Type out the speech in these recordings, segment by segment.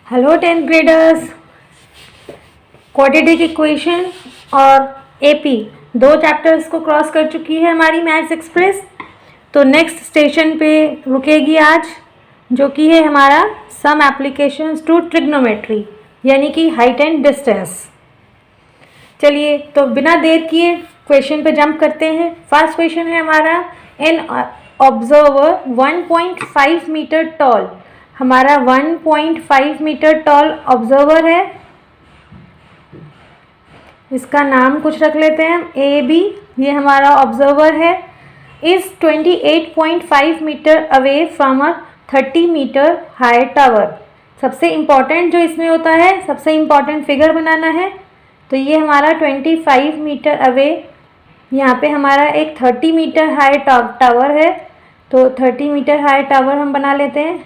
Hello tenth graders. Quadratic equation और AP दो chapters को क्रॉस कर चुकी है हमारी मैथ्स एक्सप्रेस। तो नेक्स्ट स्टेशन पे रुकेगी आज, जो कि है हमारा सम एप्लीकेशंस टू ट्रिग्नोमेट्री, यानी कि हाइट एंड डिस्टेंस। चलिए तो बिना देर किए क्वेश्चन पे जंप करते हैं। फर्स्ट क्वेश्चन है हमारा, एन ऑब्जर्वर 1.5 मीटर टॉल। हमारा 1.5 मीटर टॉल ऑब्जर्वर है, इसका नाम कुछ रख लेते हैं हम, ए बी। ये हमारा ऑब्जर्वर है। Is 28.5 metre away from a 30 metre high tower. सबसे इम्पॉर्टेंट जो इसमें होता है, सबसे इम्पॉर्टेंट फिगर बनाना है। तो ये हमारा 25 मीटर अवे, यहाँ पे हमारा एक 30 मीटर हाई टावर है। तो 30 मीटर हाई टावर हम बना लेते हैं।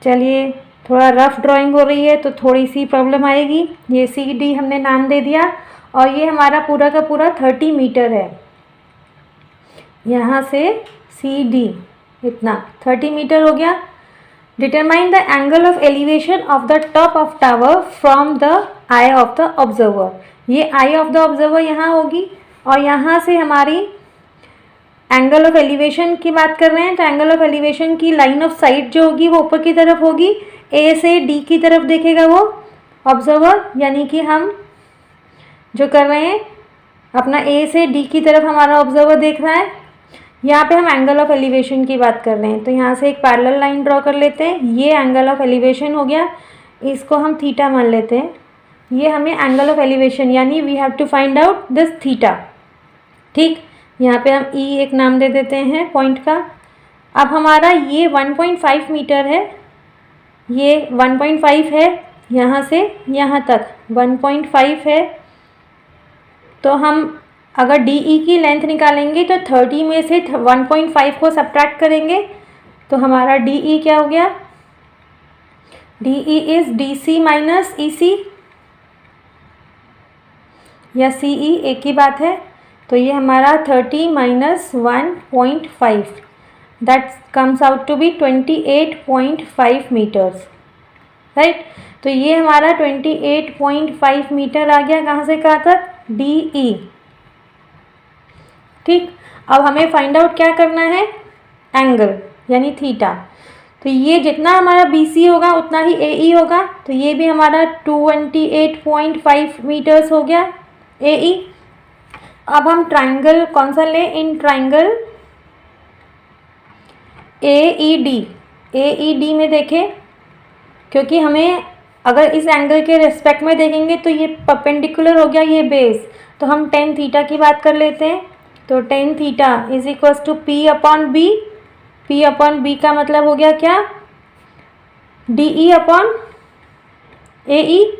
चलिए, थोड़ा रफ ड्राइंग हो रही है तो थोड़ी सी प्रॉब्लम आएगी। ये सी डी हमने नाम दे दिया, और ये हमारा पूरा का पूरा 30 मीटर है। यहाँ से सी डी इतना 30 मीटर हो गया। Determine the angle of elevation of the top of tower from the eye of the observer. ये आई ऑफ द ऑब्जर्वर यहाँ होगी, और यहाँ से हमारी एंगल ऑफ एलिवेशन की बात कर रहे हैं। तो एंगल ऑफ एलिवेशन की लाइन ऑफ साइट जो होगी वो ऊपर की तरफ होगी, ए से डी की तरफ देखेगा वो ऑब्जर्वर। यानी कि हम जो कर रहे हैं, अपना ए से डी की तरफ हमारा ऑब्जर्वर देख रहा है। यहाँ पे हम एंगल ऑफ एलिवेशन की बात कर रहे हैं, तो यहाँ से एक पैरेलल लाइन ड्रॉ कर लेते हैं। ये एंगल ऑफ एलिवेशन हो गया, इसको हम थीटा मान लेते हैं। ये हमें एंगल ऑफ एलिवेशन, यानी we have to find out this theta. ठीक, यहाँ पे हम ई एक नाम दे देते हैं पॉइंट का। अब हमारा ये 1.5 मीटर है, ये 1.5 है, यहाँ से यहाँ तक 1.5 है। तो हम अगर डी ई की लेंथ निकालेंगे तो 30 में से 1.5 को सब्ट्रैक्ट करेंगे, तो हमारा डी ई क्या हो गया, D E is D C minus E C, या सी ई एक ही बात है। तो ये हमारा 30 minus 1.5, that comes out to be 28.5 metres, right. तो ये हमारा 28.5 मीटर आ गया, कहाँ से कहाँ तक, डी ई। ठीक, अब हमें फाइंड आउट क्या करना है, एंगल यानी थीटा। तो ये जितना हमारा बी सी होगा उतना ही ए ई होगा। तो ये भी हमारा 28.5 मीटर्स हो गया ए ई। अब हम ट्राइंगल कौन सा लें, इन ट्राइंगल ए ई डी में देखें, क्योंकि हमें अगर इस एंगल के रिस्पेक्ट में देखेंगे तो ये परपेंडिकुलर हो गया, ये बेस। तो हम टेन थीटा की बात कर लेते हैं। तो tan theta is equals to P upon B. P upon B का मतलब हो गया क्या, डी ई अपॉन ए ई,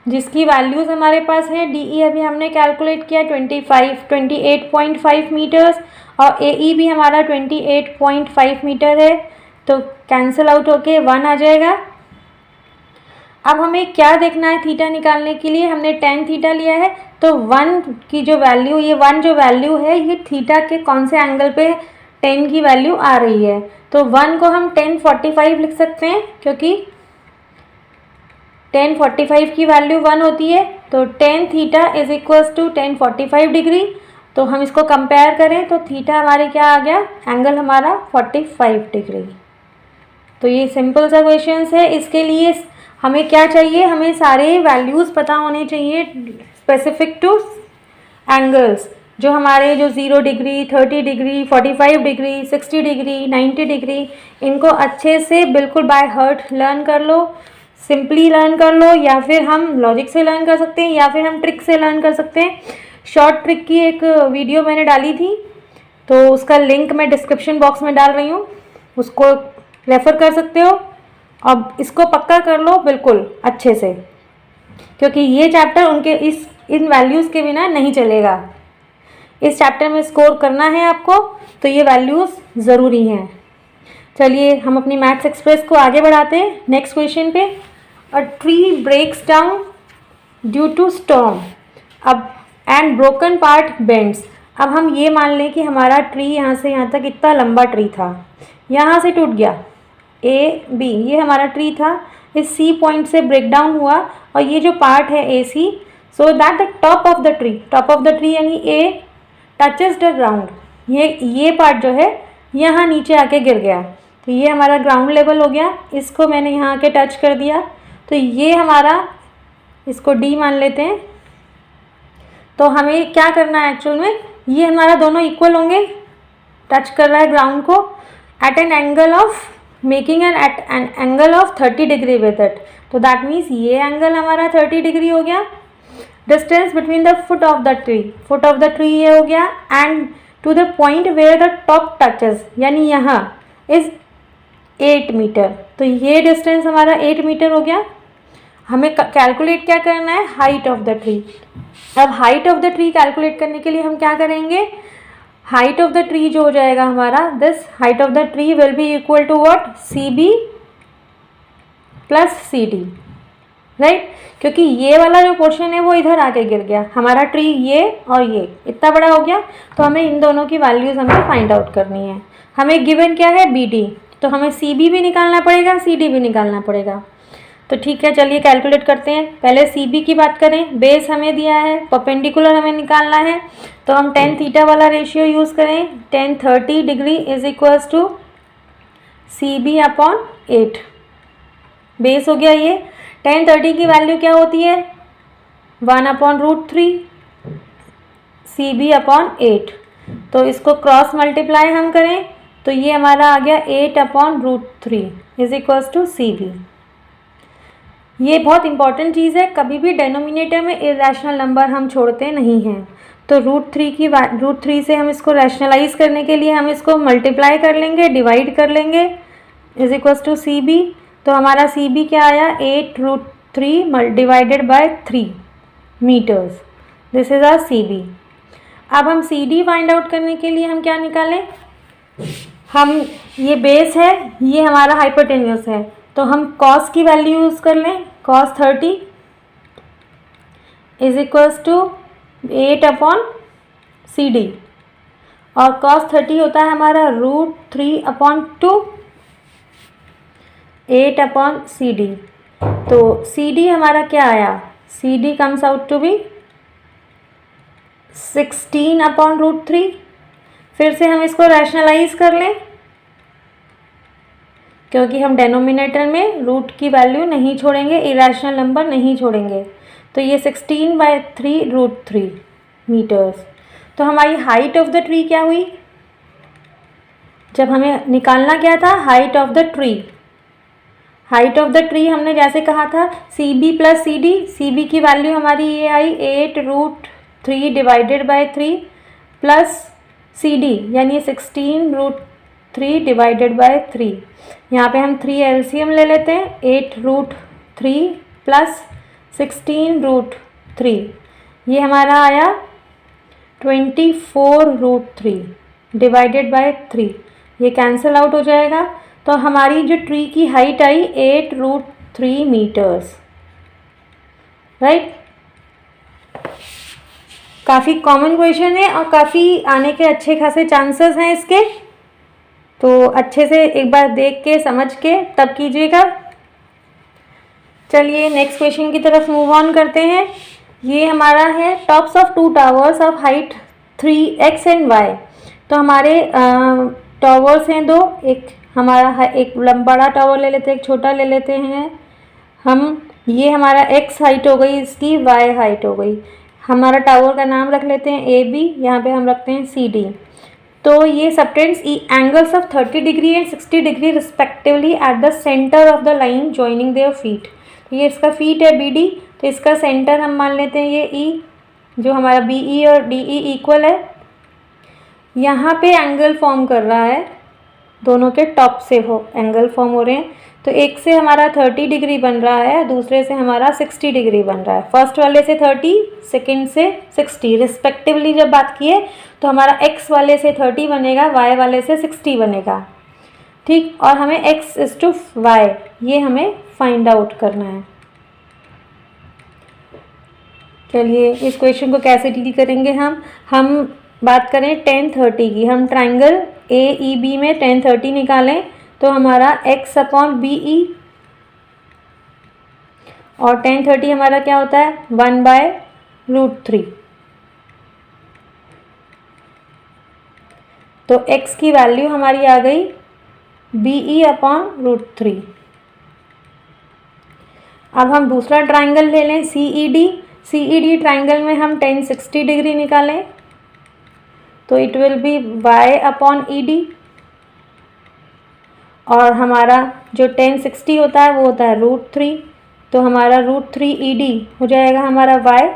जिसकी वैल्यूज़ हमारे पास है। डी ई अभी हमने कैलकुलेट किया 28.5 मीटर्स, और ए ई भी हमारा 28.5 मीटर है। तो कैंसिल आउट होके 1 आ जाएगा। अब हमें क्या देखना है थीटा निकालने के लिए, हमने टेन थीटा लिया है। तो 1 की जो वैल्यू, ये 1 जो वैल्यू है, ये थीटा के कौन से एंगल पे 10 की वैल्यू आ रही है। तो 1 को हम 1045 लिख सकते हैं, क्योंकि 1045 की वैल्यू 1 होती है। तो tan theta is equals to 1045 degree. तो हम इसको कंपेयर करें तो थीटा हमारे क्या आ गया, एंगल हमारा 45 डिग्री। तो ये सिंपल सा क्वेश्चन है। इसके लिए हमें क्या चाहिए, हमें सारे वैल्यूज़ पता होने चाहिए स्पेसिफिक टू एंगल्स, जो हमारे जो 0 degree, 30 degree, 45 degree, 60 degree, 90 degree, इनको अच्छे से बिल्कुल बाय हार्ट लर्न कर लो, सिंपली लर्न कर लो, या फिर हम लॉजिक से लर्न कर सकते हैं, या फिर हम ट्रिक से लर्न कर सकते हैं। शॉर्ट ट्रिक की एक वीडियो मैंने डाली थी, तो उसका लिंक मैं डिस्क्रिप्शन बॉक्स में डाल रही हूँ, उसको रेफ़र कर सकते हो। अब इसको पक्का कर लो बिल्कुल अच्छे से, क्योंकि ये चैप्टर उनके इन वैल्यूज़ के बिना नहीं चलेगा। इस चैप्टर में स्कोर करना है आपको, तो ये वैल्यूज़ ज़रूरी हैं। चलिए हम अपनी मैथ्स एक्सप्रेस को आगे बढ़ाते हैं नेक्स्ट क्वेश्चन पे। A tree breaks down due to storm, अब एंड ब्रोकन पार्ट बेंड्स। अब हम ये मान लें कि हमारा ट्री यहाँ से यहाँ तक इतना लंबा ट्री था, यहाँ से टूट गया, ए बी, ये हमारा ट्री था, इस सी पॉइंट से ब्रेक डाउन हुआ और ये जो पार्ट है A C, so that the top of the tree यानी ए टचेस द ग्राउंड, ये पार्ट जो है यहाँ नीचे आके गिर गया, तो ये हमारा ग्राउंड लेवल हो गया। इसको मैंने यहाँ आके टच कर दिया, तो ये हमारा, इसको डी मान लेते हैं। तो हमें क्या करना है एक्चुअल में, ये हमारा दोनों इक्वल होंगे, टच कर रहा है ग्राउंड को at an angle of making at an angle of 30 degree with it, तो दैट मीन्स ये एंगल हमारा 30 डिग्री हो गया। Distance between the foot of the tree ये हो गया, and to the point where the top touches यानी यहाँ इज 8 मीटर, तो ये डिस्टेंस हमारा 8 मीटर हो गया। हमें कैलकुलेट क्या करना है, हाइट ऑफ द ट्री। अब height of the tree calculate करने के लिए हम क्या करेंगे, हाइट ऑफ द ट्री जो हो जाएगा हमारा, this height of the tree will be equal to what, C B plus C D, right, क्योंकि ये वाला जो पोर्शन है वो इधर आके गिर गया, हमारा ट्री ये और ये इतना बड़ा हो गया, तो हमें इन दोनों की वैल्यूज़ हमें फाइंड आउट करनी है। हमें गिवन क्या है, बी डी, तो हमें सी बी भी निकालना पड़ेगा, सी डी भी निकालना पड़ेगा। तो ठीक है, चलिए कैलकुलेट करते हैं। पहले सी बी की बात करें, बेस हमें दिया है, परपेंडिकुलर हमें निकालना है, तो हम tan थीटा वाला रेशियो यूज़ करें, tan 30 degree is equals to C B upon 8, base हो गया ये। tan 30 की वैल्यू क्या होती है, 1/√3 सी बी अपॉन 8, तो इसको क्रॉस मल्टीप्लाई हम करें तो ये हमारा आ गया 8/√3 is equals to C B. ये बहुत इंपॉर्टेंट चीज़ है, कभी भी डेनोमिनेटर में इरेशनल नंबर हम छोड़ते नहीं हैं। तो √3 से हम इसको रैशनलाइज करने के लिए हम इसको मल्टीप्लाई कर लेंगे, डिवाइड कर लेंगे, is equals to C B. तो हमारा सी बी क्या आया, 8√3 divided by 3 metres, this is our C B. अब हम सी डी फाइंड आउट करने के लिए हम क्या निकालें, हम ये बेस है, ये हमारा हाइपोटेन्यूस है, तो हम कॉस की वैल्यू यूज़ कर लें, cos 30 is equals to 8/CD, और cos 30 होता है हमारा √3/2 8/CD। तो CD हमारा क्या आया, CD comes out to be 16/√3। फिर से हम इसको रैशनलाइज कर लें, क्योंकि हम डेनोमिनेटर में रूट की वैल्यू नहीं छोड़ेंगे, इरेशनल नंबर नहीं छोड़ेंगे, तो ये 16/3√3 मीटर्स। तो हमारी हाइट ऑफ द ट्री क्या हुई, जब हमें निकालना क्या था, height of the tree. Height of the tree हमने जैसे कहा था C B plus C D, C B की वैल्यू हमारी ये आई 8√3 divided by 3 plus C D यानी 16√3 डिवाइडेड बाय 3। यहाँ पे हम 3 एलसीएम ले लेते हैं, 8√3 प्लस 16√3, ये हमारा आया 24√3 डिवाइडेड बाय 3, ये कैंसिल आउट हो जाएगा। तो हमारी जो ट्री की हाइट आई 8√3 मीटर्स, राइट। काफ़ी कॉमन क्वेश्चन है और काफ़ी आने के अच्छे खासे चांसेस हैं इसके, तो अच्छे से एक बार देख के समझ के तब कीजिएगा। चलिए नेक्स्ट क्वेश्चन की तरफ मूव ऑन करते हैं। ये हमारा है tops of 2 towers of height 3x and y। तो हमारे टावर्स हैं 2, एक हमारा एक बड़ा टावर ले लेते हैं, एक छोटा ले लेते हैं हम। ये हमारा x हाइट हो गई, इसकी y हाइट हो गई। हमारा टावर का नाम रख लेते हैं AB, यहाँ पे हम रखते हैं CD। तो ये subtends angles of 30 degree and 60 degree respectively at the centre of the line joining their feet. तो ये इसका फीट है BD, तो इसका सेंटर हम मान लेते हैं ये E, जो हमारा BE और DE इक्वल है। यहाँ पे एंगल फॉर्म कर रहा है, दोनों के टॉप से एंगल फॉर्म हो रहे हैं। तो एक से हमारा 30 डिग्री बन रहा है, दूसरे से हमारा 60 डिग्री बन रहा है। फर्स्ट वाले से 30, सेकंड से 60 रिस्पेक्टिवली जब बात किए तो हमारा x वाले से 30 बनेगा, y वाले से 60 बनेगा, ठीक। और हमें x/y ये हमें फाइंड आउट करना है। चलिए इस क्वेश्चन को कैसे डील करेंगे हम बात करें tan 30 की। हम ट्राइंगल AEB में tan 30 निकालें तो हमारा x अपॉन बी ई, और tan 30 हमारा क्या होता है 1/√3। तो x की वैल्यू हमारी आ गई बी ई अपॉन √3। अब हम दूसरा ट्राइंगल ले लें सी ई डी। सी ई डी ट्राइंगल में हम tan 60 डिग्री निकालें तो it will be y upon E D, और हमारा जो tan 60 होता है वो होता है √3, तो हमारा √3 ई डी हो जाएगा हमारा y।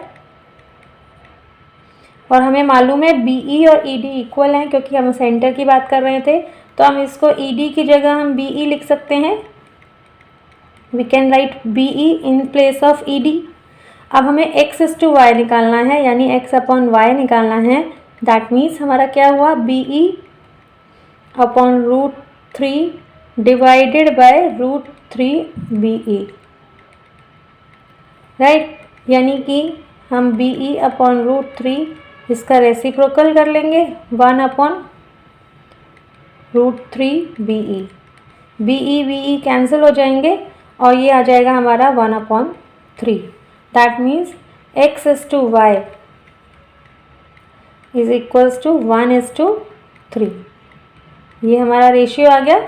और हमें मालूम है बी ई और ई डी इक्वल हैं क्योंकि हम सेंटर की बात कर रहे थे, तो हम इसको ई डी की जगह हम बी ई लिख सकते हैं। We can write B E in place of E D. अब हमें x/y निकालना है, यानी x अपॉन वाई निकालना है। दैट मीन्स हमारा क्या हुआ B E upon √3 divided by √3 B E, right. यानी कि हम बी ई अपॉन √3 इसका रेसिप्रोकल कर लेंगे 1 upon √3 B E. B E cancel हो जाएंगे और ये आ जाएगा हमारा 1/3। That means x/y is equals to 1:3। ये हमारा रेशियो आ गया।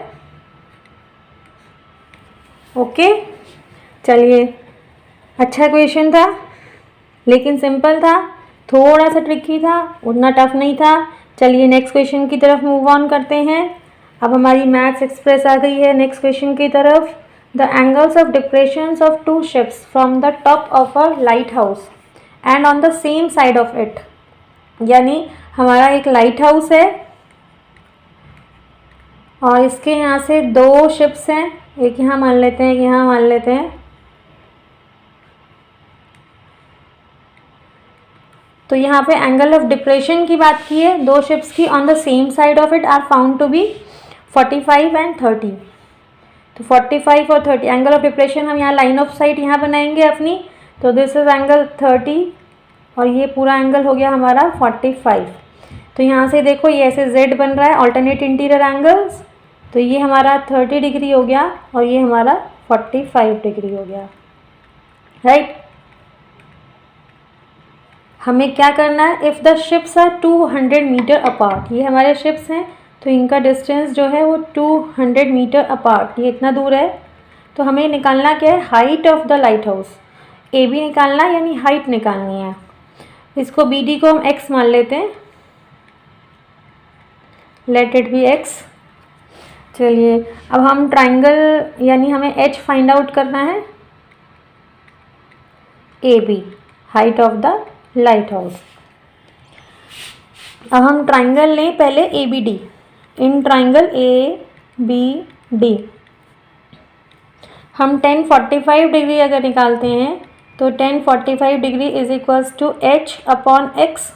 ओके, चलिए, अच्छा क्वेश्चन था लेकिन सिंपल था, थोड़ा सा ट्रिकी था, उतना टफ नहीं था। चलिए नेक्स्ट क्वेश्चन की तरफ मूव ऑन करते हैं। अब हमारी मैथ्स एक्सप्रेस आ गई है नेक्स्ट क्वेश्चन की तरफ। The angles of depressions of two ships from the top of a lighthouse and on the same side of it. यानी हमारा एक लाइट हाउस है और इसके यहाँ से दो शिप्स हैं, एक यहाँ मान लेते हैं, यहाँ मान लेते हैं। तो यहाँ पे एंगल ऑफ डिप्रेशन की बात की है दो शिप्स की, on the same side of it are found to be 45 and 30। तो 45 और 30 एंगल ऑफ डिप्रेशन हम यहाँ लाइन ऑफ साइट यहाँ बनाएंगे अपनी, तो दिस इज एंगल 30 और ये पूरा एंगल हो गया हमारा 45। तो यहाँ से देखो ये ऐसे Z बन रहा है, ऑल्टरनेट इंटीरियर एंगल्स। तो ये हमारा 30 डिग्री हो गया और ये हमारा 45 डिग्री हो गया, राइट। हमें क्या करना है, if the ships are 200 metre apart, ये हमारे शिप्स हैं तो इनका डिस्टेंस जो है वो 200 मीटर अपार्ट, ये इतना दूर है। तो हमें निकालना क्या है, height of the lighthouse. A B निकालना है, यानी हाइट निकालनी है। इसको बी डी को हम x मान लेते हैं, लेट इट बी x। चलिए अब हम ट्राइंगल यानी हमें h फाइंड आउट करना है, A B height of the lighthouse. अब हम ट्राइंगल लें पहले A B D. In triangle A B D हम tan 45 डिग्री अगर निकालते हैं तो tan 45 degree is equals to h upon x,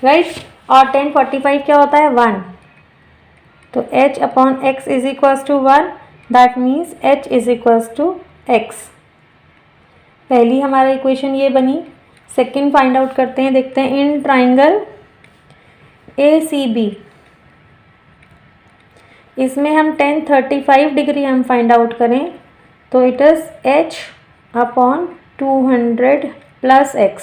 right. और tan 45 क्या होता है 1, तो h upon x is equals to 1। That means h is equals to x। पहली हमारा इक्वेशन ये बनी। सेकंड फाइंड आउट करते हैं, देखते हैं। इन ट्राइंगल ए सी बी, इसमें हम tan 35 डिग्री हम फाइंड आउट करें तो it is h upon 200 plus x,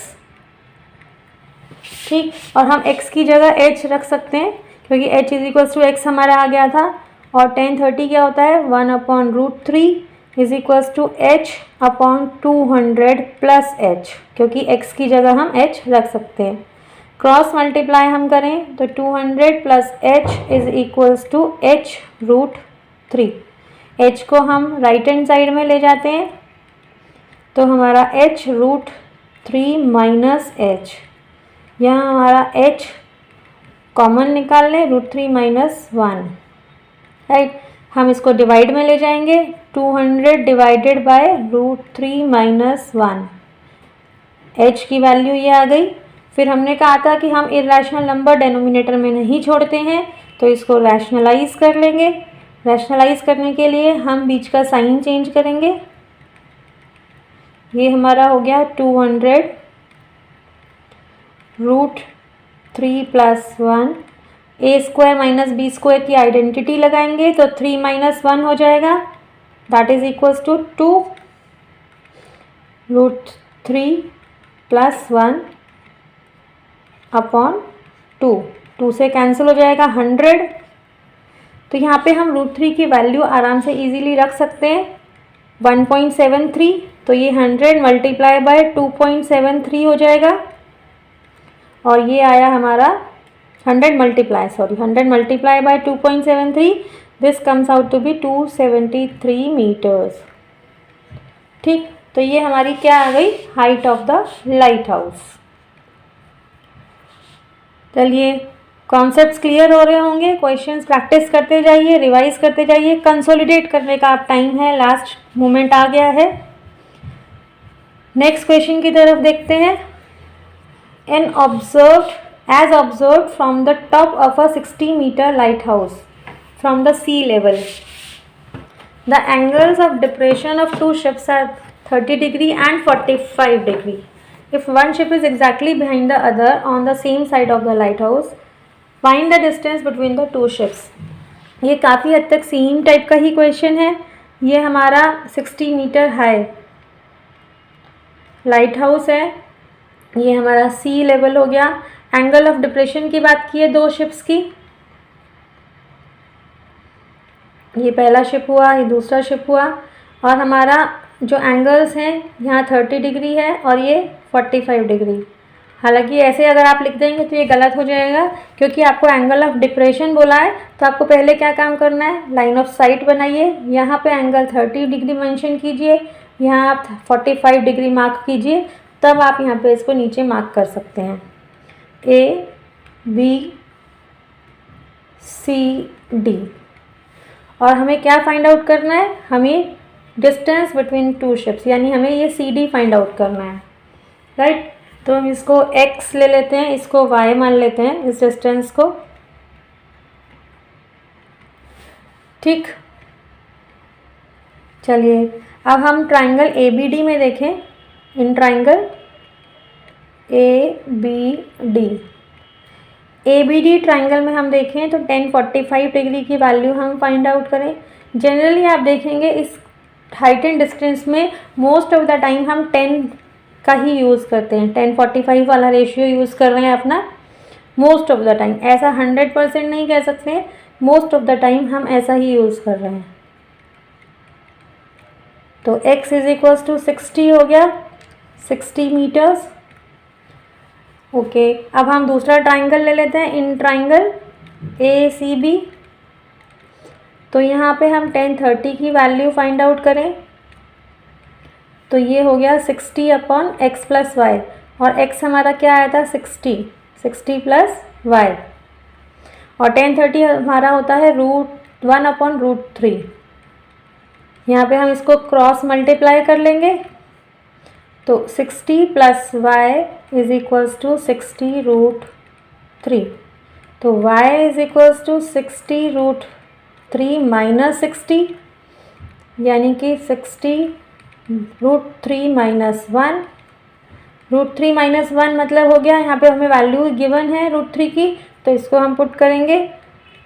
ठीक। और हम x की जगह h रख सकते हैं क्योंकि h is equals to x हमारा आ गया था। और tan 30 क्या होता है 1/√3 is equals to h upon 200 plus h, क्योंकि x की जगह हम h रख सकते हैं। क्रॉस मल्टीप्लाई हम करें तो 200 plus h is equals to h√3। h को हम राइट हैंड साइड में ले जाते हैं तो हमारा h√3 माइनस h, यहाँ हमारा h कॉमन निकाल लें, √3 माइनस 1, राइट। हम इसको डिवाइड में ले जाएंगे, 200 डिवाइडेड बाय √3 माइनस 1, h की वैल्यू ये आ गई। फिर हमने कहा था कि हम इरेशनल नंबर डेनोमिनेटर में नहीं छोड़ते हैं तो इसको रैशनलाइज कर लेंगे। रैशनलाइज करने के लिए हम बीच का साइन चेंज करेंगे। ये हमारा हो गया 200 √3 plus 1 A square minus B square की आइडेंटिटी लगाएंगे तो 3 माइनस 1 हो जाएगा, that is equals to 2 root 3 plus 1 upon 2, 2 से कैंसिल हो जाएगा 100। तो यहाँ पे हम रूट 3 की वैल्यू आराम से इजीली रख सकते हैं 1.73, तो ये 100 मल्टीप्लाई बाय 2.73 हो जाएगा और ये आया हमारा 100 multiply by 2.73, this comes out to be 273 metres. ठीक, तो ये हमारी क्या आ गई, height of the lighthouse. चलिए, कॉन्सेप्ट्स क्लियर हो रहे होंगे, क्वेश्चंस प्रैक्टिस करते जाइए, रिवाइज करते जाइए, कंसोलिडेट करने का आप टाइम है, लास्ट मोमेंट आ गया है। नेक्स्ट क्वेश्चन की तरफ देखते हैं। as observed from the top of a 60-meter lighthouse from the sea level, the angles of depression of two ships are 30 degree and 45 degree. If one ship is exactly behind the other on the same side of the lighthouse, find the distance between the two ships. ये काफ़ी हद तक same type का ही question है। ये हमारा 60 metre high light house है, ये हमारा सी लेवल हो गया। एंगल ऑफ डिप्रेशन की बात की है दो शिप्स की, ये पहला शिप हुआ, ये दूसरा शिप हुआ, और हमारा जो एंगल्स हैं यहाँ 30 डिग्री है और ये 45 डिग्री। हालांकि ऐसे अगर आप लिख देंगे तो ये गलत हो जाएगा, क्योंकि आपको एंगल ऑफ डिप्रेशन बोला है तो आपको पहले क्या काम करना है, लाइन ऑफ साइट बनाइए, यहाँ पे एंगल 30 डिग्री मेंशन कीजिए, यहाँ आप 45 डिग्री मार्क कीजिए, तब आप यहाँ पे इसको नीचे मार्क कर सकते हैं। ए बी सी डी, और हमें क्या फाइंड आउट करना है, हमें डिस्टेंस बिटवीन टू शिप्स, यानी हमें ये सी डी फाइंड आउट करना है, राइट। तो हम इसको x ले लेते हैं, इसको y मान लेते हैं, इस डिस्टेंस को। ठीक, चलिए अब हम ट्राइंगल ABD में देखें। इन ट्राइंगल ABD ट्राइंगल में हम देखें तो 1045 डिग्री की वैल्यू हम फाइंड आउट करें। जनरली आप देखेंगे इस हाइट एंड डिस्टेंस में मोस्ट ऑफ द टाइम हम 10 का ही यूज़ करते हैं, 1045 वाला रेशियो यूज़ कर रहे हैं अपना मोस्ट ऑफ द टाइम। ऐसा 100% नहीं कह सकते हैं, मोस्ट ऑफ द टाइम हम ऐसा ही यूज़ कर रहे हैं। तो x इज इक्वल्स टू 60 हो गया, 60 मीटर्स। ओके, अब हम दूसरा ट्राइंगल ले लेते हैं, इन ट्राइंगल ACB। तो यहाँ पे हम 1030 की वैल्यू फाइंड आउट करें तो ये हो गया 60 अपॉन x प्लस वाई, और x हमारा क्या आया था 60 प्लस वाई, और 1030 हमारा होता है √1 अपॉन √3। यहाँ पे हम इसको क्रॉस मल्टीप्लाई कर लेंगे तो 60 plus Y is equals to 60√3। तो y is equals to 60√3 minus 60, यानी कि 60√3 माइनस 1। √3 माइनस 1 मतलब हो गया, यहाँ पे हमें वैल्यू गिवन है √3 की, तो इसको हम पुट करेंगे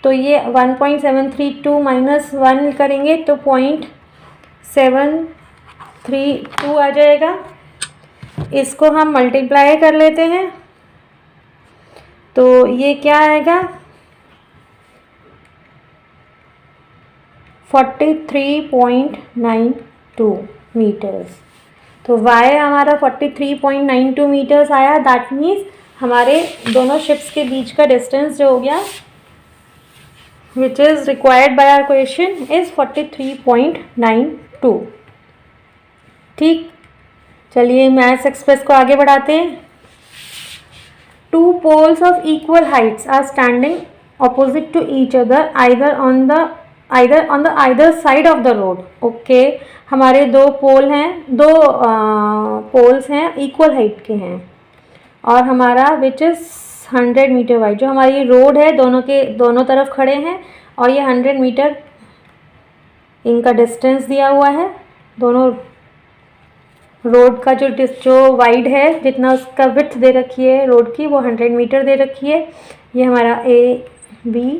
तो ये 1.732 माइनस 1 करेंगे तो 0.732 आ जाएगा। इसको हम मल्टीप्लाई कर लेते हैं तो ये क्या आएगा 43.92 मीटर्स। तो y हमारा 43.92 मीटर्स आया, दैट मीन्स हमारे दोनों शिप्स के बीच का डिस्टेंस जो हो गया which is required by our question is 43.92। ठीक, चलिए मैथ्स एक्सप्रेस को आगे बढ़ाते हैं। Two poles of equal heights are standing opposite to each other either on the either side of the road. Okay, हमारे दो पोल हैं, दो पोल्स हैं, इक्वल हाइट के हैं, और हमारा विच इज़ 100 मीटर वाइड। जो हमारी रोड है दोनों तरफ खड़े हैं और ये 100 मीटर इनका डिस्टेंस दिया हुआ है। दोनों रोड का जो वाइड है, जितना उसका विड्थ दे रखी है रोड की, वो 100 मीटर दे रखी है। ये हमारा बी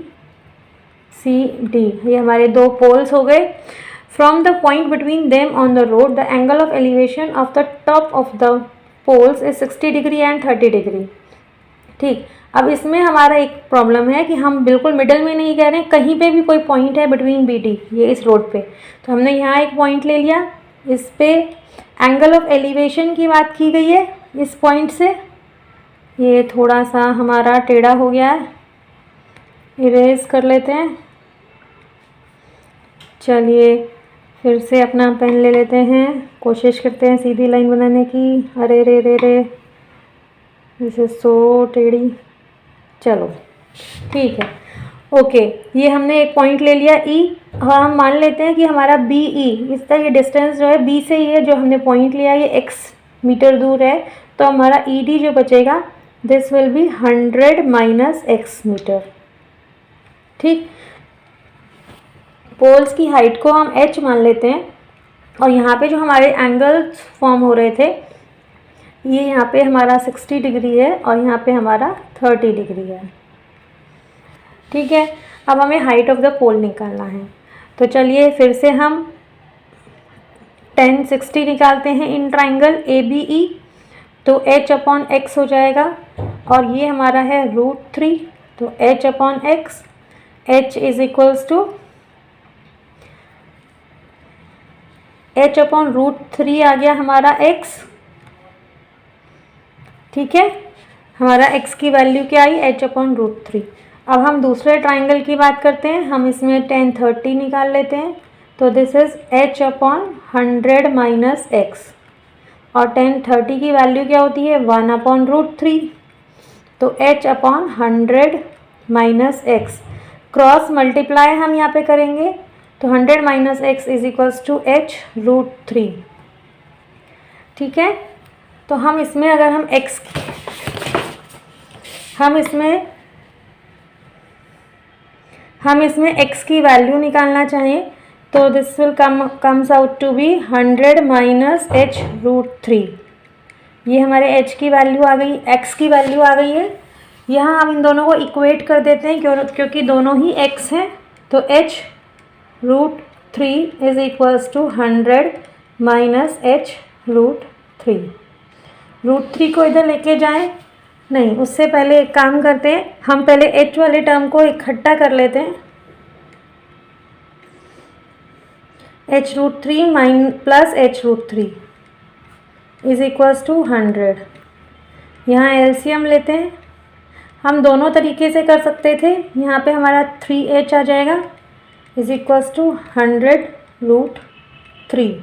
सी डी, ये हमारे दो पोल्स हो गए। From the point between them on the road the angle of elevation of the top of the poles is 60 degree and 30 degree. ठीक, अब इसमें हमारा एक प्रॉब्लम है कि हम बिल्कुल मिडल में नहीं कह रहे हैं, कहीं पे भी कोई पॉइंट है बिटवीन बी डी, ये इस रोड पे, तो हमने यहाँ एक पॉइंट ले लिया, इस पे एंगल ऑफ एलिवेशन की बात की गई है इस पॉइंट से। ये थोड़ा सा हमारा टेढ़ा हो गया है, इरेज कर लेते हैं। चलिए फिर से अपना पेन ले लेते हैं, कोशिश करते हैं सीधी लाइन बनाने की। अरे रे रे रे, दिस इज सो टेढ़ी। चलो ठीक है, ओके, ये हमने एक पॉइंट ले लिया ई, और हम मान लेते हैं कि हमारा बी ई, इस तरह ये डिस्टेंस जो है बी से ही है, जो हमने पॉइंट लिया ये एक्स मीटर दूर है, तो हमारा ई डी जो बचेगा this will be 100 minus X metre. ठीक, पोल्स की हाइट को हम h मान लेते हैं, और यहाँ पे जो हमारे एंगल्स फॉर्म हो रहे थे, ये यहाँ पे हमारा 60 डिग्री है और यहाँ पे हमारा 30 डिग्री है। ठीक है, अब हमें हाइट ऑफ द पोल निकालना है, तो चलिए फिर से हम 10 60 निकालते हैं इन ट्राइंगल ए बी ई, तो h अपॉन x हो जाएगा, और ये हमारा है √3, तो h upon x, h is equals to h upon √3 आ गया हमारा x। ठीक है, हमारा x की वैल्यू क्या आई, h अपॉन √3। अब हम दूसरे ट्राइंगल की बात करते हैं, हम इसमें 10 30 निकाल लेते हैं, तो this is h upon 100 minus x, और 10 30 की वैल्यू क्या होती है 1 अपॉन √3, तो h upon 100 minus x, cross multiply हम यहाँ पे करेंगे, तो 100 minus x is equals to h √3। ठीक है, तो हम इसमें अगर हम x की वैल्यू निकालना चाहें, तो this will comes out to be 100 minus h √3। ये हमारे h की वैल्यू आ गई, x की वैल्यू आ गई है। यहाँ हम इन दोनों को इक्वेट कर देते हैं क्योंकि दोनों ही x हैं, तो h √3 is equals to 100 minus h √3। √3 को इधर लेके जाएं, नहीं, उससे पहले एक काम करते हैं, हम पहले h वाले टर्म को इकट्ठा कर लेते हैं, h √3 plus h √3 is equals to 100। यहाँ एलसीएम लेते हैं, हम दोनों तरीके से कर सकते थे, यहाँ पे हमारा 3h आ जाएगा is equals to 100 √3,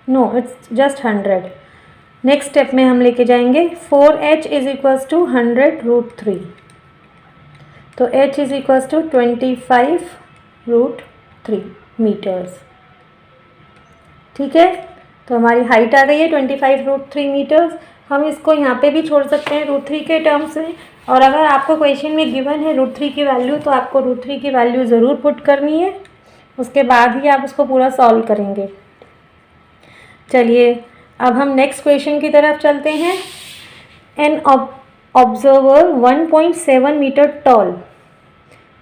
no it's just 100। Next step में हम लेके जाएंगे 4h इज इक्वल्स टू 100 √3, तो h is equals to 25 √3 metres. ठीक है, तो हमारी हाइट आ गई है 25 √3 मीटर्स। हम इसको यहाँ पे भी छोड़ सकते हैं √3 के टर्म्स में, और अगर आपको क्वेश्चन में गिवन है √3 की वैल्यू, तो आपको √3 की वैल्यू ज़रूर पुट करनी है, उसके बाद ही आप उसको पूरा सॉल्व करेंगे। चलिए अब हम नेक्स्ट क्वेश्चन की तरफ चलते हैं। एन ऑब्जर्वर 1.7 मीटर टॉल,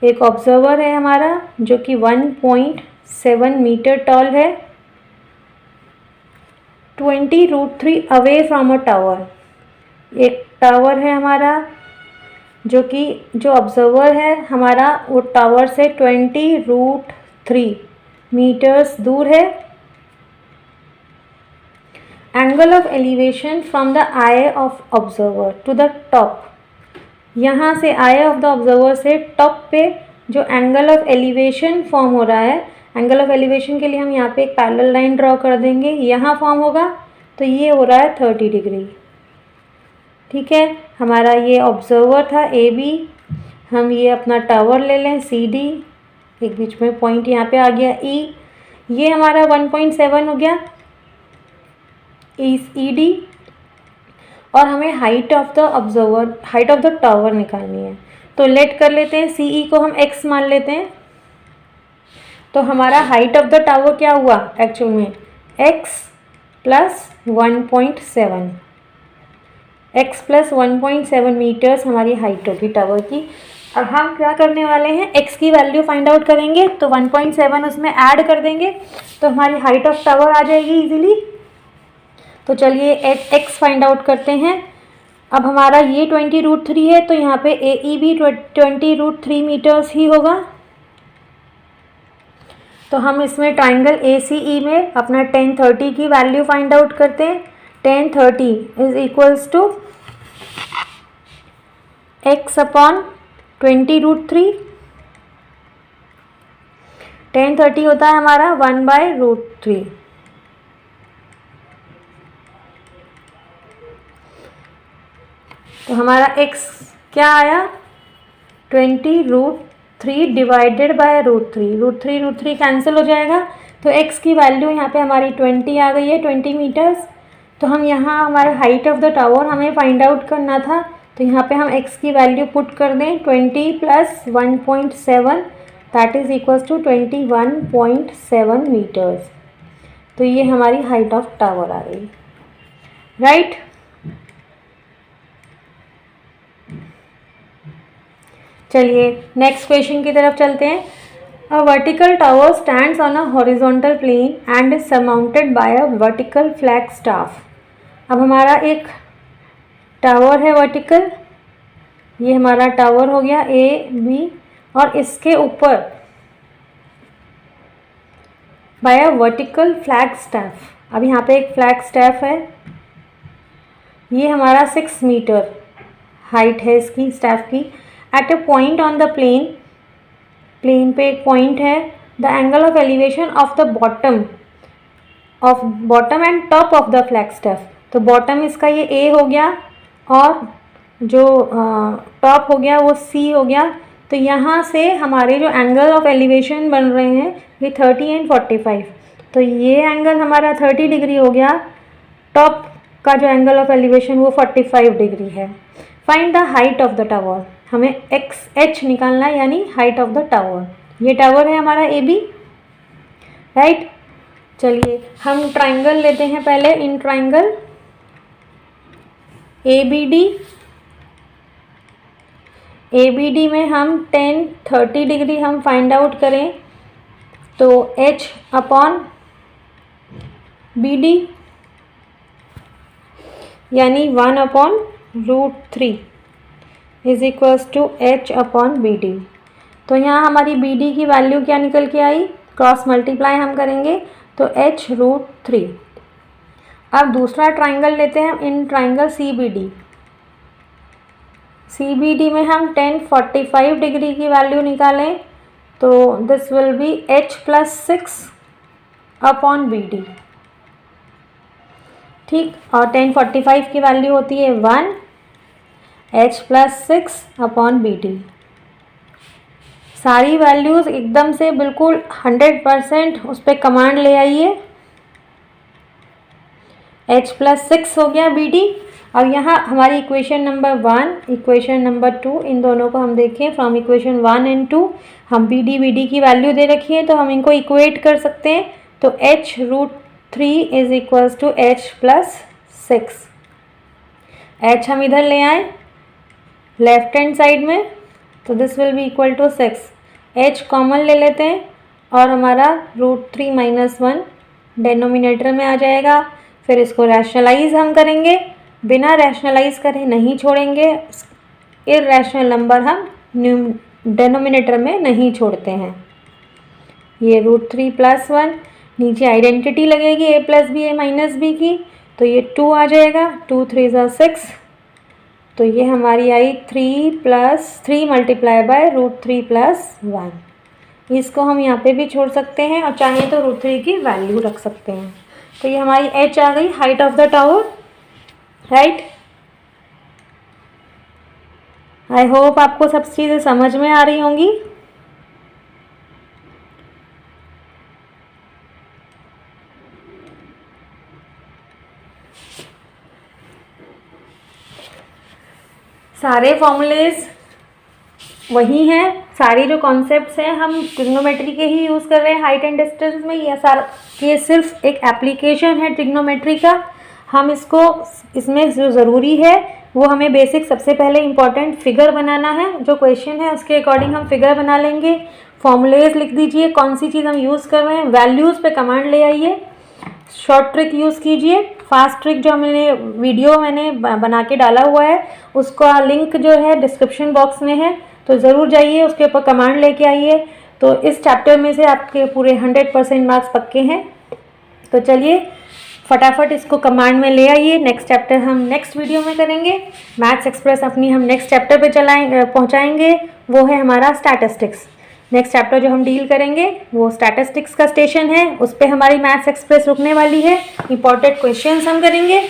एक ऑब्जर्वर है हमारा जो कि 1.7 मीटर टॉल है, 20 √3 अवे फ्रॉम अ टावर। एक टावर है हमारा जो ऑब्जर्वर है हमारा, वो टावर से 20 √3 मीटर्स दूर है। Angle of elevation from the eye of observer to the top, यहाँ से आई ऑफ द ऑब्जर्वर से टॉप पे जो एंगल ऑफ एलिवेशन फॉर्म हो रहा है, एंगल ऑफ एलिवेशन के लिए हम यहाँ पे एक पैरेलल लाइन ड्रॉ कर देंगे, यहाँ फॉर्म होगा, तो ये हो रहा है 30 डिग्री। ठीक है, हमारा ये ऑब्जर्वर था ए बी, हम ये अपना टावर ले लें सी डी, एक बीच में पॉइंट यहाँ पे आ गया ई, ये हमारा 1.7 हो गया ई डी, और हमें हाइट ऑफ द टावर निकालनी है, तो लेट कर लेते हैं सी ई को हम x मान लेते हैं, तो हमारा हाइट ऑफ द टावर क्या हुआ एक्चुअल में x प्लस 1.7 मीटर्स हमारी हाइट होगी टावर की। अब हम क्या करने वाले हैं, x की वैल्यू फाइंड आउट करेंगे। तो 1.7 उसमें ऐड कर देंगे तो हमारी हाइट ऑफ टावर आ जाएगी इजीली। तो चलिए x फाइंड आउट करते हैं। अब हमारा ये 20√3 है तो यहाँ पे AE भी 20√3 मीटर्स ही होगा। तो हम इसमें ट्राइंगल ACE में अपना 1030 की वैल्यू फाइंड आउट करते हैं। 1030 is equals to x upon 20√3। 1030 होता है हमारा 1/√3। तो हमारा x क्या आया, 20√3 डिवाइडेड बाय √3। √3 कैंसिल हो जाएगा तो x की वैल्यू यहाँ पे हमारी 20 आ गई है, 20 मीटर्स। तो हम यहाँ हमारा हाइट ऑफ द टावर हमें फाइंड आउट करना था। तो यहाँ पे हम x की वैल्यू पुट कर दें 20 plus 1.7 that is equals to 21.7 metres. तो ये हमारी हाइट ऑफ टावर आ गई, राइट। चलिए नेक्स्ट क्वेश्चन की तरफ चलते हैं। A vertical tower stands on a horizontal plane and is surmounted by a vertical flag staff. अब हमारा एक टावर है वर्टिकल, ये हमारा टावर हो गया AB, और इसके ऊपर by a vertical flag staff. अब यहाँ पे एक फ्लैग स्टाफ है, ये हमारा 6 मीटर हाइट है इसकी स्टाफ की। At a point on the plane पे एक पॉइंट है। The angle of elevation of the bottom and top of the flag staff. तो बॉटम इसका ये A हो गया और जो टॉप हो गया वो C हो गया। तो यहाँ से हमारे जो एंगल ऑफ एलिवेशन बन रहे हैं ये 30 एंड 45। तो ये एंगल हमारा 30 डिग्री हो गया, टॉप का जो एंगल ऑफ एलिवेशन वो 45 डिग्री है। Find the height of the tower. हमें XH निकालना है, यानी हाइट ऑफ द टावर। ये टावर है हमारा AB, राइट। चलिए हम ट्राइंगल लेते हैं पहले। इन ट्राइंगल ABD में हम 10-30 डिग्री हम फाइंड आउट करें तो H अपॉन BD यानी 1/√3 is equals to H upon BD। तो यहाँ हमारी BD की वैल्यू क्या निकल के आई, क्रॉस मल्टीप्लाई हम करेंगे तो H√3। अब दूसरा ट्राइंगल लेते हैं, इन ट्राइंगल CBD में हम 10-45 डिग्री की वैल्यू निकालें तो this will B H+6 upon BD, ठीक। और 10-45 की वैल्यू होती है 1, H+6 अपॉन BD। सारी वैल्यूज़ एकदम से बिल्कुल 100% उस पर कमांड ले आइए। H+6 हो गया BD। अब यहाँ हमारी इक्वेशन नंबर 1, इक्वेशन नंबर 2, इन दोनों को हम देखें फ्रॉम इक्वेशन 1 एंड 2 हम BD की वैल्यू दे रखी है तो हम इनको इक्वेट कर सकते हैं। तो H√3 is equals to H+6। H हम इधर ले आए लेफ्ट हैंड साइड में तो this will be equal to 6। H common ले लेते हैं और हमारा √3 - 1 डेनोमिनेटर में आ जाएगा। फिर इसको रैशनलाइज हम करेंगे, बिना रैशनलाइज करे नहीं छोड़ेंगे। इरैशनल नंबर हम डेनोमिनेटर में नहीं छोड़ते हैं। ये √3 + 1, नीचे आइडेंटिटी लगेगी A + B A - B की, तो ये 2 आ जाएगा। 2 × 3 = 6। तो ये हमारी आई 3 × √3 + 1। इसको हम यहाँ पे भी छोड़ सकते हैं और चाहें तो √3 की वैल्यू रख सकते हैं। तो ये हमारी H आ गई, height of the tower, right. I hope आपको सब चीज़ें समझ में आ रही होंगी। सारे फॉर्मूलेज वही हैं, सारी जो कॉन्सेप्ट्स हैं हम ट्रिग्नोमेट्री के ही यूज़ कर रहे हैं हाइट एंड डिस्टेंस में। ये सिर्फ एक एप्लीकेशन है ट्रिग्नोमेट्री का। हम इसमें जो ज़रूरी है वो हमें बेसिक सबसे पहले इम्पॉर्टेंट फिगर बनाना है, जो क्वेश्चन है उसके अकॉर्डिंग हम फिगर बना लेंगे। फॉर्मूलेज लिख दीजिए, कौन सी चीज़ हम यूज़ कर रहे हैं, वैल्यूज़ पे कमांड ले आइए, शॉर्ट ट्रिक यूज़ कीजिए। फास्ट ट्रिक जो मैंने वीडियो बना के डाला हुआ है उसका लिंक जो है डिस्क्रिप्शन बॉक्स में है, तो ज़रूर जाइए उसके ऊपर कमांड लेके आइए। तो इस चैप्टर में से आपके पूरे 100% मार्क्स पक्के हैं। तो चलिए फटाफट इसको कमांड में ले आइए। नेक्स्ट चैप्टर हम नेक्स्ट वीडियो में करेंगे। मैथ्स एक्सप्रेस अपनी हम नेक्स्ट चैप्टर पे पहुंचाएंगे, वो है हमारा स्टैटिस्टिक्स। नेक्स्ट चैप्टर जो हम डील करेंगे वो स्टैटिस्टिक्स का स्टेशन है, उस पर हमारी मैथ्स एक्सप्रेस रुकने वाली है। इंपॉर्टेंट क्वेश्चंस हम करेंगे।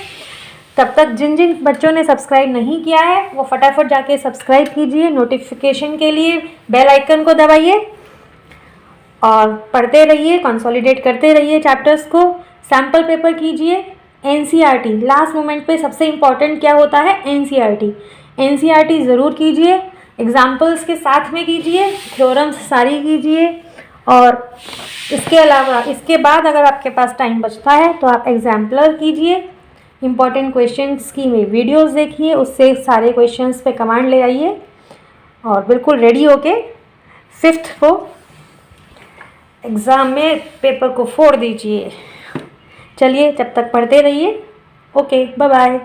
तब तक जिन जिन बच्चों ने सब्सक्राइब नहीं किया है वो फटाफट जाके सब्सक्राइब कीजिए। नोटिफिकेशन के लिए बेल आइकन को दबाइए और पढ़ते रहिए, कंसोलिडेट करते रहिए चैप्टर्स को। सैम्पल पेपर कीजिए। एनसीईआरटी लास्ट मोमेंट पे सबसे इम्पॉर्टेंट क्या होता है, एनसीईआरटी ज़रूर कीजिए, एग्जाम्पल्स के साथ में कीजिए, थ्योरम्स सारी कीजिए। और इसके अलावा इसके बाद अगर आपके पास टाइम बचता है तो आप एग्जाम्पलर कीजिए। इम्पॉर्टेंट क्वेश्चंस की वीडियोस देखिए, उससे सारे क्वेश्चंस पे कमांड ले आइए और बिल्कुल रेडी होके 5th को एग्ज़ाम में पेपर को फोड़ दीजिए। चलिए तब तक पढ़ते रहिए। Okay, bye bye.